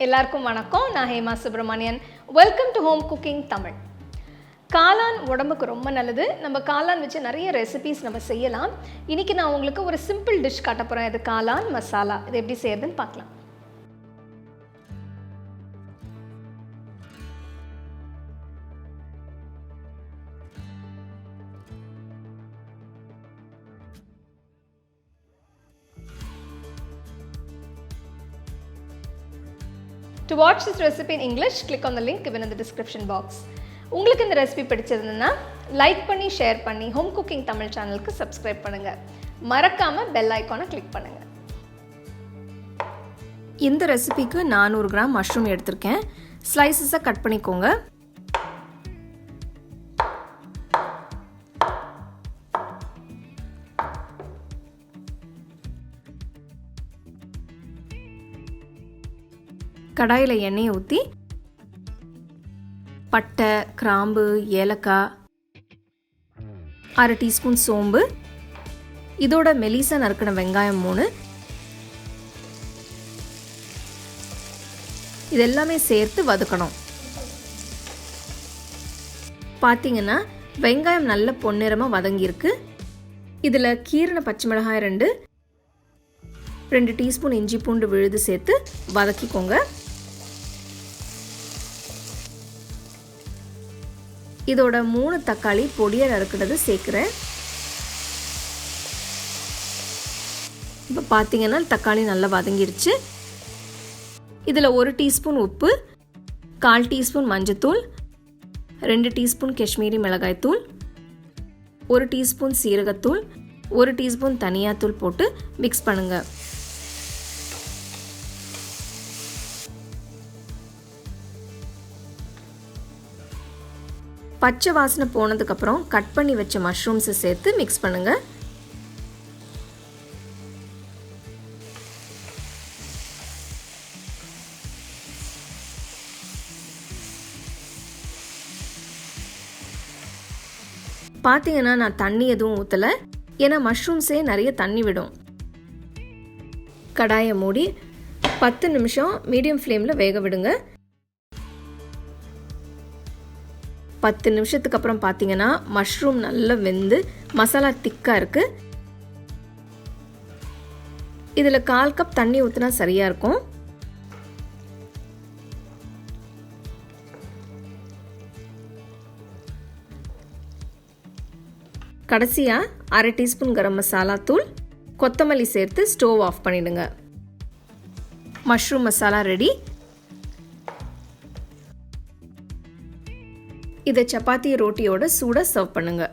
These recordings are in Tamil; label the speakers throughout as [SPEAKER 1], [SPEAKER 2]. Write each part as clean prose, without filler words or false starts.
[SPEAKER 1] எல்லாருக்கும் வணக்கம். நான் Hema Subramanian. Welcome to home cooking Tamil. காளான் உடம்புக்கு ரொம்ப நல்லது. நம்ம காளான் வச்சு நிறைய ரெசிபீஸ் நம்ம செய்யலாம். இன்றைக்கி நான் உங்களுக்கு ஒரு சிம்பிள் டிஷ் காட்ட போகிறேன். இது காளான் மசாலா. இது எப்படி செய்யறதுன்னு பார்க்கலாம். To watch this recipe in English, click on the link given in the description box. உங்களுக்கு இந்த ரெசிபி பிடிச்சிருந்ததுன்னா லைக் பண்ணி ஷேர் பண்ணி ஹோம் குக்கிங் தமிழ் சேனலுக்கு சப்ஸ்கிரைப் பண்ணுங்க. மறக்காம பெல் ஐகானை கிளிக் பண்ணுங்க. இந்த ரெசிபிக்கு 400 கிராம் மஷ்ரூம் எடுத்திருக்கேன். ஸ்லைசஸை கட் பண்ணிக்கோங்க. கடாயில் எண்ணெயை ஊற்றி பட்டை, கிராம்பு, ஏலக்காய், 1/2 டீஸ்பூன் சோம்பு, இதோட மெலிசா நறுக்கின வெங்காயம் 3, இதெல்லாமே சேர்த்து வதக்கணும். பார்த்தீங்கன்னா வெங்காயம் நல்ல பொன்னிறமாக வதங்கியிருக்கு. இதில் கீரின பச்சை மிளகாய் 2 டீஸ்பூன் இஞ்சி பூண்டு விழுது சேர்த்து வதக்கிக்கோங்க. இதோட 3 தக்காளி பொடியை நறுக்கிறது சேர்க்குறேன். இப்போ பார்த்தீங்கன்னா தக்காளி நல்லா வதங்கிருச்சு. இதில் 1 டீஸ்பூன் உப்பு, 1/4 டீஸ்பூன் மஞ்சத்தூள், 2 டீஸ்பூன் காஷ்மீரி மிளகாய்த்தூள், 1 டீஸ்பூன் சீரகத்தூள், 1 டீஸ்பூன் தனியாத்தூள் போட்டு மிக்ஸ் பண்ணுங்க. பச்சை வாசனை போனதுக்கப்புறம் கட் பண்ணி வச்ச மஷ்ரூம்ஸை சேர்த்து மிக்ஸ் பண்ணுங்க. பார்த்தீங்கன்னா நான் தண்ணி எதுவும் ஊற்றலை, ஏன்னா மஷ்ரூம்ஸே நிறைய தண்ணி விடும். கடாயை மூடி 10 நிமிஷம் மீடியம் ஃப்ளேமில் வேக விடுங்க. 10 நிமிஷத்துக்கு அப்புறம் பார்த்தீங்கன்னா மஷ்ரூம் நல்லா வெந்து மசாலா திக்காக இருக்குது. இதில் 1/4 கப் தண்ணி ஊற்றினா சரியாக இருக்கும். கடைசியாக 1/2 டீஸ்பூன் கரம் மசாலா தூள், கொத்தமல்லி சேர்த்து ஸ்டவ் ஆஃப் பண்ணிடுங்க. Mushroom masala ready. இதை சப்பாத்தி ரோட்டியோட சூடாக சர்வ் பண்ணுங்க.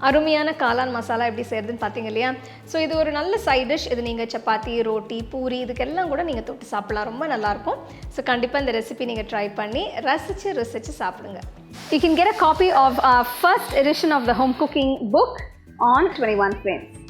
[SPEAKER 1] அருமையான காளான் மசாலா எப்படி செய்யறதுன்னு பார்த்தீங்க இல்லையா? ஸோ இது ஒரு நல்ல சைட் டிஷ். இது நீங்கள் சப்பாத்தி, ரோட்டி, பூரி இதுக்கெல்லாம் கூட நீங்கள் தொட்டு சாப்பிடலாம். ரொம்ப நல்லாயிருக்கும். ஸோ கண்டிப்பாக இந்த ரெசிபி நீங்கள் ட்ரை பண்ணி ரசித்து சாப்பிடுங்க.
[SPEAKER 2] You can get a copy of our first edition of the home cooking book on 21 frames.